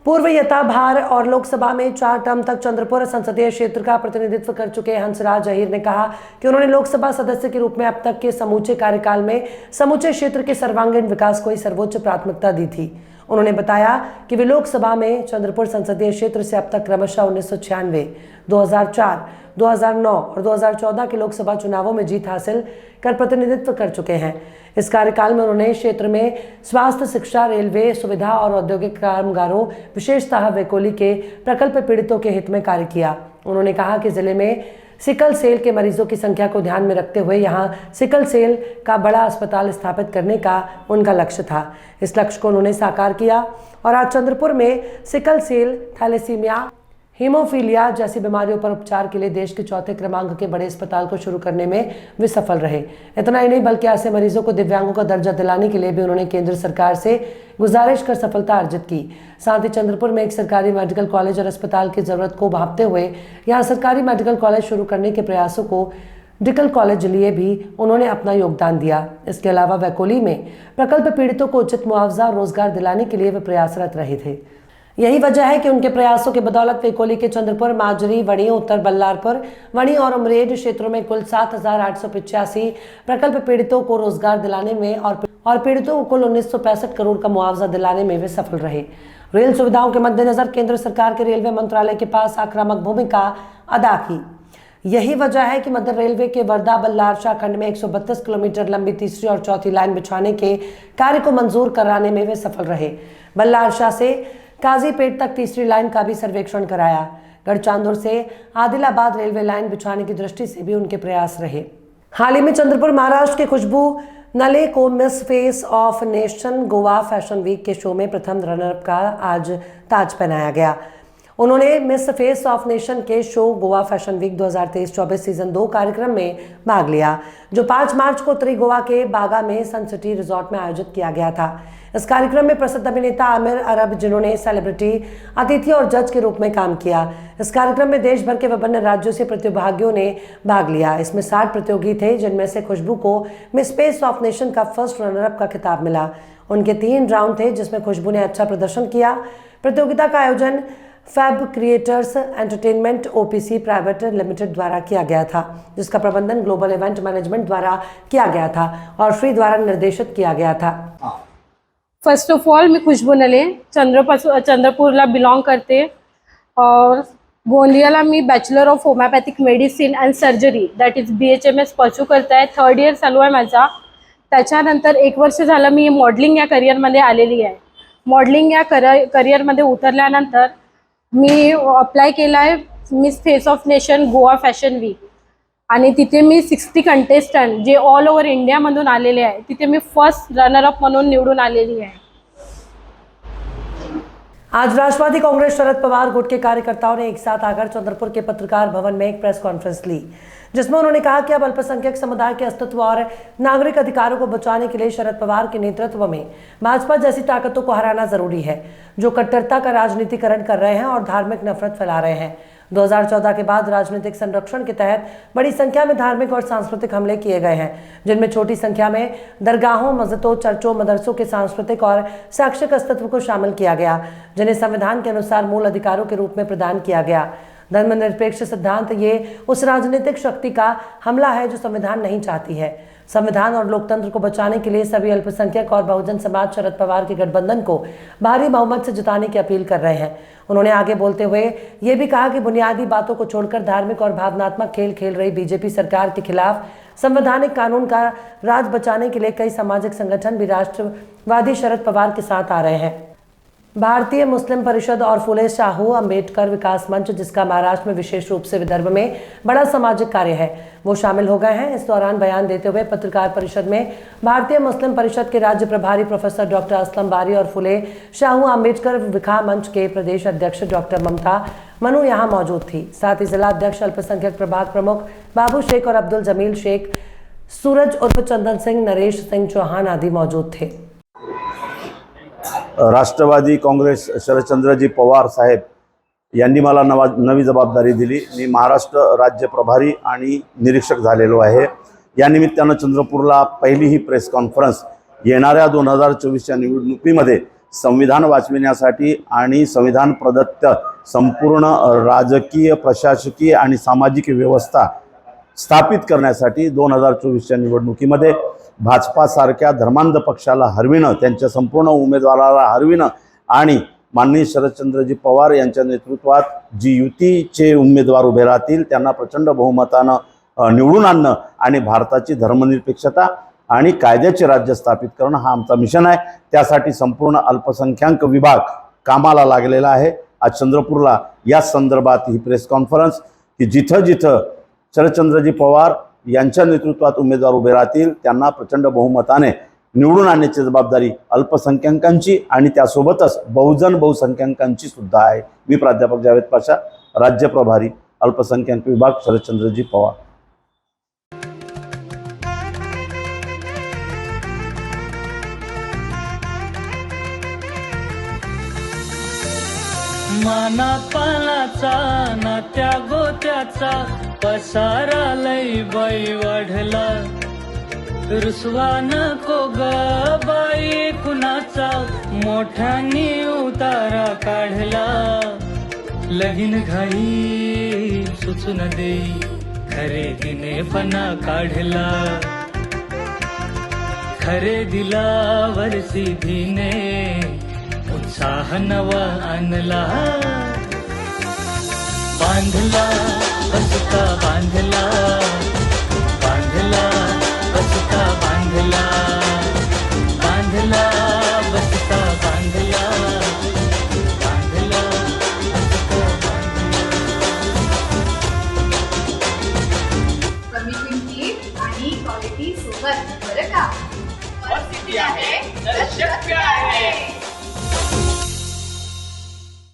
पूर्व यथाभार और लोकसभा में 4 टर्म तक चंद्रपुर संसदीय क्षेत्र का प्रतिनिधित्व कर चुके हंसराज अहीर ने कहा कि उन्होंने लोकसभा सदस्य के रूप में अब तक के समूचे कार्यकाल में समूचे क्षेत्र के सर्वांगीण विकास को ही सर्वोच्च प्राथमिकता दी थी। उन्होंने बताया कि वे लोकसभा में चंद्रपुर संसदीय क्षेत्र से अब तक क्रमशः 1996, 2004, 2009 और 2014 के लोकसभा चुनावों में जीत हासिल कर प्रतिनिधित्व कर चुके हैं। इस कार्यकाल में उन्होंने क्षेत्र में स्वास्थ्य, शिक्षा, रेलवे सुविधा और औद्योगिक कामगारों, विशेषतः वेकोली के प्रकल्प पीड़ितों के हित में कार्य किया। उन्होंने कहा कि जिले में सिकल सेल के मरीजों की संख्या को ध्यान में रखते हुए यहां सिकल सेल का बड़ा अस्पताल स्थापित करने का उनका लक्ष्य था। इस लक्ष्य को उन्होंने साकार किया और आज चंद्रपुर में सिकल सेल, थैलेसीमिया, हीमोफीलिया जैसी बीमारियों पर उपचार के लिए देश के 4थे क्रमांक के बड़े अस्पताल को शुरू करने में वे सफल रहे। इतना ही नहीं बल्कि ऐसे मरीजों को दिव्यांगों का दर्जा दिलाने के लिए भी उन्होंने केंद्र सरकार से गुजारिश कर सफलता अर्जित की। साथ ही चंद्रपुर में एक सरकारी मेडिकल कॉलेज और अस्पताल की जरूरत को भांपते हुए यहाँ सरकारी मेडिकल कॉलेज शुरू करने के प्रयासों को मेडिकल कॉलेज लिए भी उन्होंने अपना योगदान दिया। इसके अलावा वैकोली में प्रकल्प पीड़ितों को उचित मुआवजा और रोजगार दिलाने के लिए वे प्रयासरत रहे थे। यही वजह है कि उनके प्रयासों के बदौलत वेकोली के चंद्रपुर, माजरी, वणी, उत्तर बल्लारपुर, वणी और उमरेड क्षेत्रों में कुल 7,885 प्रकल्प पीड़ितों को रोजगार दिलाने में और पीड़ितों को कुल 1965 करोड़ का मुआवजा दिलाने में वे सफल रहे। रेल सुविधाओं के मद्देनजर केंद्र सरकार के रेलवे मंत्रालय के पास आक्रामक भूमिका अदा की। यही वजह है कि मध्य रेलवे के वर्धा बल्लारशाह खंड में 132 किलोमीटर लंबी तीसरी और चौथी लाइन बिछाने के कार्य को मंजूर कराने में वे सफल रहे। बल्लारशाह से काजीपेट तक तीसरी लाइन का भी सर्वेक्षण कराया। गढ़चांदुर से आदिलाबाद रेलवे लाइन बिछाने की दृष्टि से भी उनके प्रयास रहे। हाल ही में चंद्रपुर महाराष्ट्र के खुशबू नले को Miss Face of Nation Goa fashion week के शो में प्रथम रनरअप का आज ताज पहनाया गया। उन्होंने मिस फेस ऑफ नेशन के show Goa fashion week 2023-24 season 2 कार्यक्रम में भाग लिया, जो 5 मार्च को उत्तरी गोवा के बागा में सन सिटी रिजॉर्ट में आयोजित किया गया था। इस कार्यक्रम में प्रसिद्ध अभिनेता आमिर अरब, जिन्होंने सेलिब्रिटी, अतिथि और जज के रूप में काम किया। इस कार्यक्रम में देश भर के विभिन्न राज्यों से प्रतिभागियों ने भाग लिया। इसमें 60 प्रतियोगी थे, जिनमें से खुशबू को मिस फेस ऑफ नेशन का फर्स्ट रनरअप का खिताब मिला। उनके 3 राउंड थे, जिसमें खुशबू ने अच्छा प्रदर्शन किया। प्रतियोगिता का आयोजन Fab Creators Entertainment OPC private limited द्वारा किया गया था, जिसका प्रबंधन ग्लोबल इवेंट मैनेजमेंट द्वारा किया गया था और फ्री द्वारा निर्देशित किया गया था। फर्स्ट ऑफ ऑल मी खुशबू नले, चंद्रपूरला बिलॉंग करते और गोंदियाला मी bachelor of homeopathic medicine and surgery that is BHMS pursue करत आहे। 3rd इयर चालू आहे माझा। त्याच्यानंतर 1 वर्ष झालं मी मॉडेलिंग या करिअरमध्ये आलेली आहे। मॉडेलिंग या करिअरमध्ये उतरल्यानंतर मी अप्लाय केला आहे Miss Face of Nation Goa fashion week आणि तिथे मी 60 कंटेस्टंट जे ऑल ओव्हर इंडियामधून आलेले आहे, तिथे मी फर्स्ट रनरअप म्हणून निवडून आलेली आहे। आज राष्ट्रवादी कांग्रेस शरद पवार गुट के कार्यकर्ताओं ने एक साथ आकर चंद्रपुर के पत्रकार भवन में एक प्रेस कॉन्फ्रेंस ली, जिसमें उन्होंने कहा कि अब अल्पसंख्यक समुदाय के अस्तित्व और नागरिक अधिकारों को बचाने के लिए शरद पवार के नेतृत्व में भाजपा जैसी ताकतों को हराना जरूरी है, जो कट्टरता का राजनीतिकरण कर रहे हैं और धार्मिक नफरत फैला रहे हैं। 2014 के बाद राजनीतिक संरक्षण के तहत बड़ी संख्या में धार्मिक और सांस्कृतिक हमले किए गए हैं, जिनमें छोटी संख्या में दरगाहों, मस्जिदों, चर्चों, मदरसों के सांस्कृतिक और शैक्षिक अस्तित्व को शामिल किया गया, जिन्हें संविधान के अनुसार मूल अधिकारों के रूप में प्रदान किया गया। धर्मनिरपेक्ष सिद्धांत ये उस राजनीतिक शक्ति का हमला है जो संविधान नहीं चाहती है। संविधान और लोकतंत्र को बचाने के लिए सभी अल्पसंख्यक और बहुजन समाज शरद पवार के गठबंधन को भारी बहुमत से जिताने की अपील कर रहे हैं। उन्होंने आगे बोलते हुए ये भी कहा कि बुनियादी बातों को छोड़कर धार्मिक और भावनात्मक खेल खेल रही बीजेपी सरकार के खिलाफ संवैधानिक कानून का राज बचाने के लिए कई सामाजिक संगठन भी राष्ट्रवादी शरद पवार के साथ आ रहे हैं। भारतीय मुस्लिम परिषद और फुले शाहू अंबेडकर विकास मंच, जिसका महाराष्ट्र में विशेष रूप से विदर्भ में बड़ा सामाजिक कार्य है, वो शामिल हो गए हैं। इस दौरान बयान देते हुए पत्रकार परिषद में भारतीय मुस्लिम परिषद के राज्य प्रभारी प्रोफेसर डॉक्टर असलम बारी और फुले शाहू अंबेडकर विकास मंच के प्रदेश अध्यक्ष डॉक्टर ममता मनु यहाँ मौजूद थी। साथ ही जिला अध्यक्ष अल्पसंख्यक प्रभाग प्रमुख बाबू शेख और अब्दुल जमील शेख, सूरज उर्फ चंदन सिंह, नरेश सिंह चौहान आदि मौजूद थे। राष्ट्रवादी काँग्रेस शरदचंद्रजी पवार साहेब यांनी मला नवी जबाबदारी दिली। मी महाराष्ट्र राज्य प्रभारी आणि निरीक्षक झालेलो आहे। या निमित्तानं चंद्रपूरला पहिली ही प्रेस कॉन्फरन्स येणाऱ्या 2024च्या निवडणुकीमध्ये संविधान वाचविण्यासाठी आणि संविधान प्रदत्त संपूर्ण राजकीय, प्रशासकीय आणि सामाजिक व्यवस्था स्थापित करण्यासाठी 2024च्या निवडणुकीमध्ये भाजपासारख्या धर्मांध पक्षाला हरविणं, त्यांच्या संपूर्ण उमेदवाराला हरविणं आणि माननीय शरदचंद्रजी पवार यांच्या नेतृत्वात जी युतीचे उमेदवार उभे राहतील त्यांना प्रचंड बहुमतानं निवडून आणणं आणि भारताची धर्मनिरपेक्षता आणि कायद्याचे राज्य स्थापित करणं हा आमचा मिशन आहे. त्यासाठी संपूर्ण अल्पसंख्याक विभाग कामाला लागलेला आहे. आज चंद्रपूरला या संदर्भात ही प्रेस कॉन्फरन्स की जिथं जिथं शरदचंद्रजी पवार यांच्या नेतृत्वात उमेदवार उभे राहतील त्यांना प्रचंड बहुमताने निवडून आणण्याची जबाबदारी अल्पसंख्याकांची आणि त्यासोबतच बहुसंख्याकांची सुद्धा आहे. मी प्राध्यापक जावेद पाशा, राज्य प्रभारी अल्पसंख्याक विभाग, शरदचंद्रजी पवार. मानापानाचा नात्या गोत्याचा पसारा लई बाई वाढला. रुसवा नको ग बाई कुणाचा, मोठ्यानी उतारा काढला. लगीन घाई सुचून देई, खरेदीने पणा काढला. खरेदीला वरसीधीने उत्साह नवा आणला. बांधला बसता बांधला